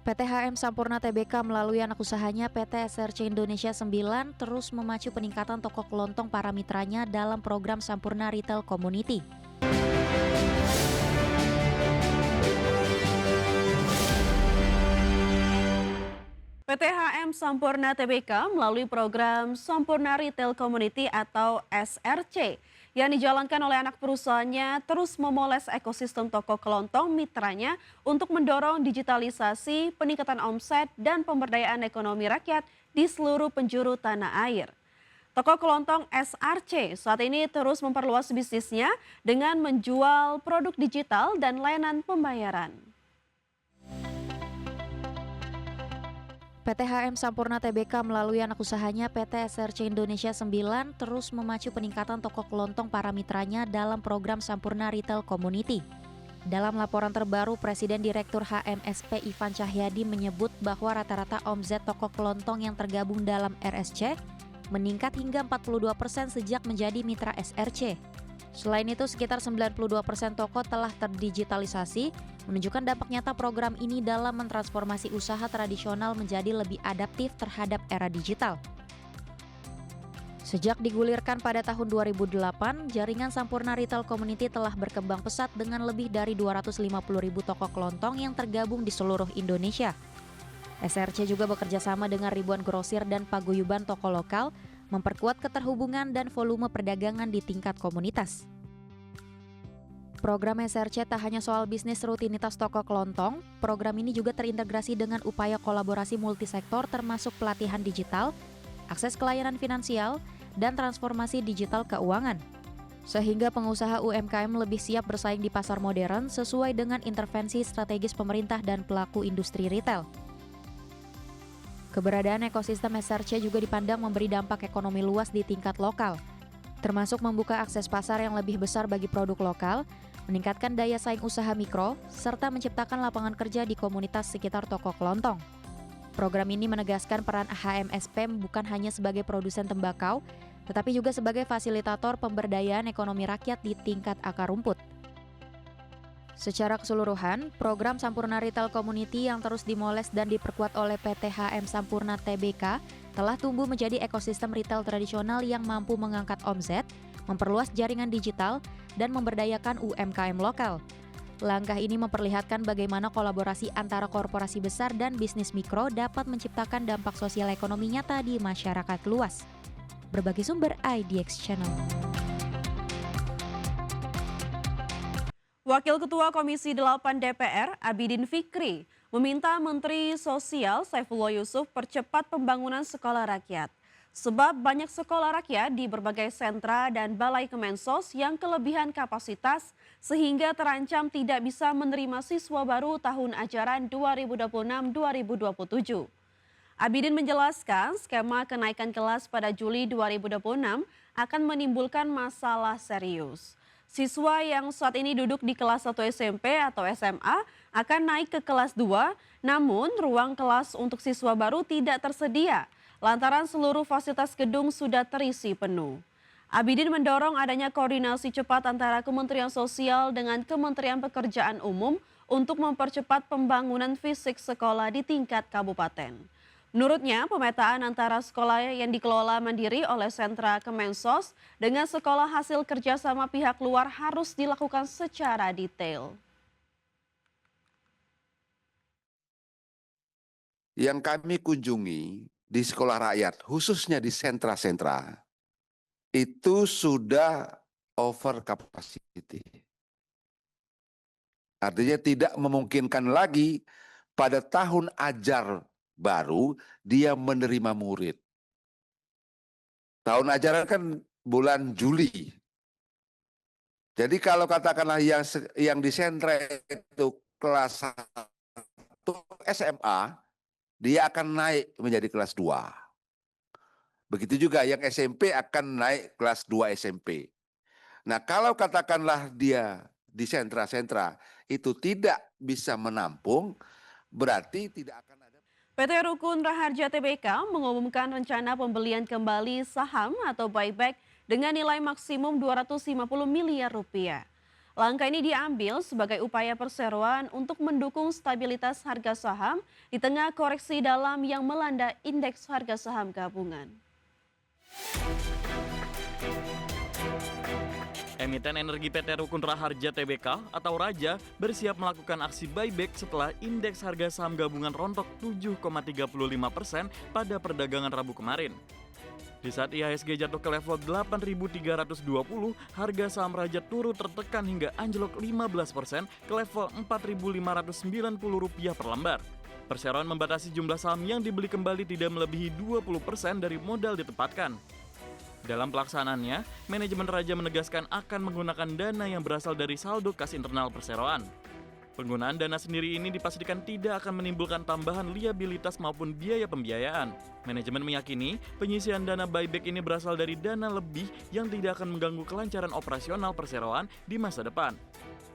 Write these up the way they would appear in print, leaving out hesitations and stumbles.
PT HM Sampurna Tbk melalui anak usahanya PT SRC Indonesia 9 terus memacu peningkatan toko kelontong para mitranya dalam program Sampurna Retail Community. PT HM Sampurna Tbk melalui program Sampurna Retail Community atau SRC yang dijalankan oleh anak perusahaannya terus memoles ekosistem toko kelontong mitranya untuk mendorong digitalisasi, peningkatan omset, dan pemberdayaan ekonomi rakyat di seluruh penjuru tanah air. Toko kelontong SRC saat ini terus memperluas bisnisnya dengan menjual produk digital dan layanan pembayaran. PT HM Sampurna Tbk melalui anak usahanya PT SRC Indonesia 9 terus memacu peningkatan toko kelontong para mitranya dalam program Sampurna Retail Community. Dalam laporan terbaru, Presiden Direktur HMSP Ivan Cahyadi menyebut bahwa rata-rata omzet toko kelontong yang tergabung dalam RSC meningkat hingga 42% sejak menjadi mitra SRC. Selain itu, sekitar 92% toko telah terdigitalisasi, menunjukkan dampak nyata program ini dalam mentransformasi usaha tradisional menjadi lebih adaptif terhadap era digital. Sejak digulirkan pada tahun 2008, jaringan Sampurna Retail Community telah berkembang pesat dengan lebih dari 250.000 toko kelontong yang tergabung di seluruh Indonesia. SRC juga bekerja sama dengan ribuan grosir dan paguyuban toko lokal, memperkuat keterhubungan dan volume perdagangan di tingkat komunitas. Program SRC tak hanya soal bisnis rutinitas toko kelontong, program ini juga terintegrasi dengan upaya kolaborasi multisektor termasuk pelatihan digital, akses ke layanan finansial, dan transformasi digital keuangan. Sehingga pengusaha UMKM lebih siap bersaing di pasar modern sesuai dengan intervensi strategis pemerintah dan pelaku industri retail. Keberadaan ekosistem SRC juga dipandang memberi dampak ekonomi luas di tingkat lokal, termasuk membuka akses pasar yang lebih besar bagi produk lokal, meningkatkan daya saing usaha mikro, serta menciptakan lapangan kerja di komunitas sekitar toko kelontong. Program ini menegaskan peran HMSP bukan hanya sebagai produsen tembakau, tetapi juga sebagai fasilitator pemberdayaan ekonomi rakyat di tingkat akar rumput. Secara keseluruhan, program Sampurna Retail Community yang terus dimoles dan diperkuat oleh PT HM Sampurna Tbk telah tumbuh menjadi ekosistem retail tradisional yang mampu mengangkat omzet, memperluas jaringan digital, dan memberdayakan UMKM lokal. Langkah ini memperlihatkan bagaimana kolaborasi antara korporasi besar dan bisnis mikro dapat menciptakan dampak sosial ekonomi nyata di masyarakat luas. Berbagi sumber IDX Channel. Wakil Ketua Komisi 8 DPR, Abidin Fikri, meminta Menteri Sosial Saifullah Yusuf percepat pembangunan sekolah rakyat. Sebab banyak sekolah rakyat di berbagai sentra dan balai Kemensos yang kelebihan kapasitas sehingga terancam tidak bisa menerima siswa baru tahun ajaran 2026-2027. Abidin menjelaskan skema kenaikan kelas pada Juli 2026 akan menimbulkan masalah serius. Siswa yang saat ini duduk di kelas 1 SMP atau SMA akan naik ke kelas 2, namun ruang kelas untuk siswa baru tidak tersedia lantaran seluruh fasilitas gedung sudah terisi penuh. Abidin mendorong adanya koordinasi cepat antara Kementerian Sosial dengan Kementerian Pekerjaan Umum untuk mempercepat pembangunan fisik sekolah di tingkat kabupaten. Menurutnya, pemetaan antara sekolah yang dikelola mandiri oleh sentra Kemensos dengan sekolah hasil kerjasama pihak luar harus dilakukan secara detail. Yang kami kunjungi di sekolah rakyat, khususnya di sentra-sentra, itu sudah over capacity. Artinya tidak memungkinkan lagi pada tahun ajar baru dia menerima murid. Tahun ajaran kan bulan Juli. Jadi kalau katakanlah yang di sentra itu kelas 1 SMA, dia akan naik menjadi kelas 2. Begitu juga yang SMP akan naik kelas 2 SMP. Nah, kalau katakanlah dia di sentra-sentra itu tidak bisa menampung, berarti tidak akan ada. PT Rukun Raharja Tbk mengumumkan rencana pembelian kembali saham atau buyback dengan nilai maksimum 250 miliar rupiah. Langkah ini diambil sebagai upaya perseroan untuk mendukung stabilitas harga saham di tengah koreksi dalam yang melanda indeks harga saham gabungan. Emiten energi PT Rukun Raharja Tbk atau Raja bersiap melakukan aksi buyback setelah indeks harga saham gabungan rontok 7,35% pada perdagangan Rabu kemarin. Di saat IHSG jatuh ke level 8.320, harga saham Raja turut tertekan hingga anjlok 15% ke level Rp4.590 per lembar. Perseroan membatasi jumlah saham yang dibeli kembali tidak melebihi 20% dari modal ditempatkan. Dalam pelaksanaannya, manajemen Raja menegaskan akan menggunakan dana yang berasal dari saldo kas internal perseroan. Penggunaan dana sendiri ini dipastikan tidak akan menimbulkan tambahan liabilitas maupun biaya pembiayaan. Manajemen meyakini penyisian dana buyback ini berasal dari dana lebih yang tidak akan mengganggu kelancaran operasional perseroan di masa depan.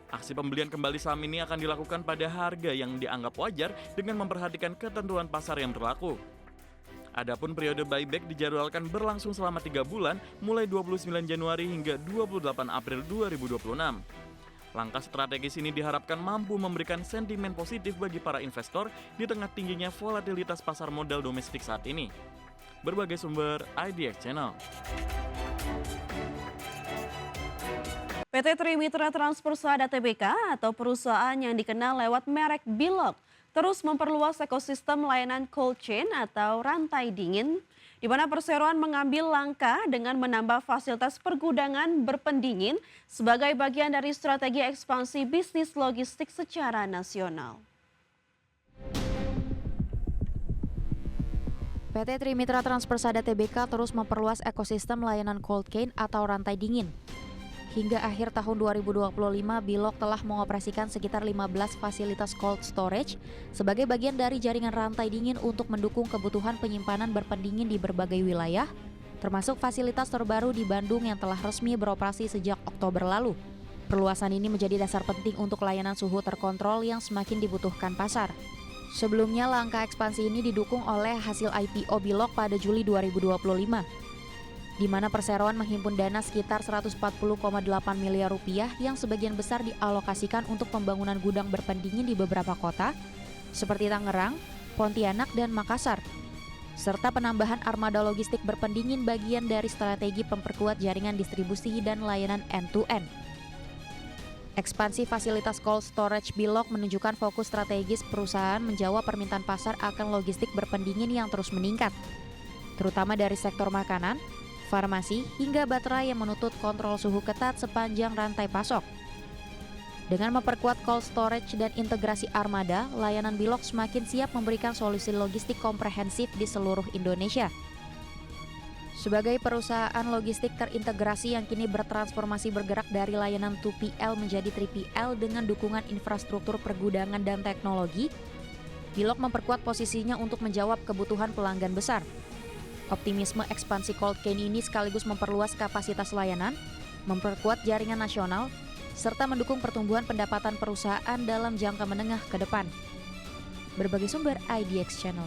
Aksi pembelian kembali saham ini akan dilakukan pada harga yang dianggap wajar dengan memperhatikan ketentuan pasar yang berlaku. Adapun periode buyback dijadwalkan berlangsung selama 3 bulan mulai 29 Januari hingga 28 April 2026. Langkah strategis ini diharapkan mampu memberikan sentimen positif bagi para investor di tengah tingginya volatilitas pasar modal domestik saat ini. Berbagai sumber IDX Channel. PT Trimitra Transpersada Tbk atau perusahaan yang dikenal lewat merek Bilog terus memperluas ekosistem layanan cold chain atau rantai dingin, di mana perseroan mengambil langkah dengan menambah fasilitas pergudangan berpendingin sebagai bagian dari strategi ekspansi bisnis logistik secara nasional. PT Trimitra Transpersada Tbk terus memperluas ekosistem layanan cold chain atau rantai dingin. Hingga akhir tahun 2025, Bilog telah mengoperasikan sekitar 15 fasilitas cold storage sebagai bagian dari jaringan rantai dingin untuk mendukung kebutuhan penyimpanan berpendingin di berbagai wilayah, termasuk fasilitas terbaru di Bandung yang telah resmi beroperasi sejak Oktober lalu. Perluasan ini menjadi dasar penting untuk layanan suhu terkontrol yang semakin dibutuhkan pasar. Sebelumnya, langkah ekspansi ini didukung oleh hasil IPO Bilog pada Juli 2025. Di mana perseroan menghimpun dana sekitar 140,8 miliar rupiah yang sebagian besar dialokasikan untuk pembangunan gudang berpendingin di beberapa kota seperti Tangerang, Pontianak, dan Makassar, serta penambahan armada logistik berpendingin bagian dari strategi memperkuat jaringan distribusi dan layanan end-to-end. Ekspansi fasilitas cold storage Bilog menunjukkan fokus strategis perusahaan menjawab permintaan pasar akan logistik berpendingin yang terus meningkat, terutama dari sektor makanan, farmasi, hingga baterai yang menuntut kontrol suhu ketat sepanjang rantai pasok. Dengan memperkuat cold storage dan integrasi armada, layanan Bilog semakin siap memberikan solusi logistik komprehensif di seluruh Indonesia. Sebagai perusahaan logistik terintegrasi yang kini bertransformasi bergerak dari layanan 2PL menjadi 3PL dengan dukungan infrastruktur pergudangan dan teknologi, Bilog memperkuat posisinya untuk menjawab kebutuhan pelanggan besar. Optimisme ekspansi cold chain ini sekaligus memperluas kapasitas layanan, memperkuat jaringan nasional, serta mendukung pertumbuhan pendapatan perusahaan dalam jangka menengah ke depan. Berbagai sumber IDX Channel.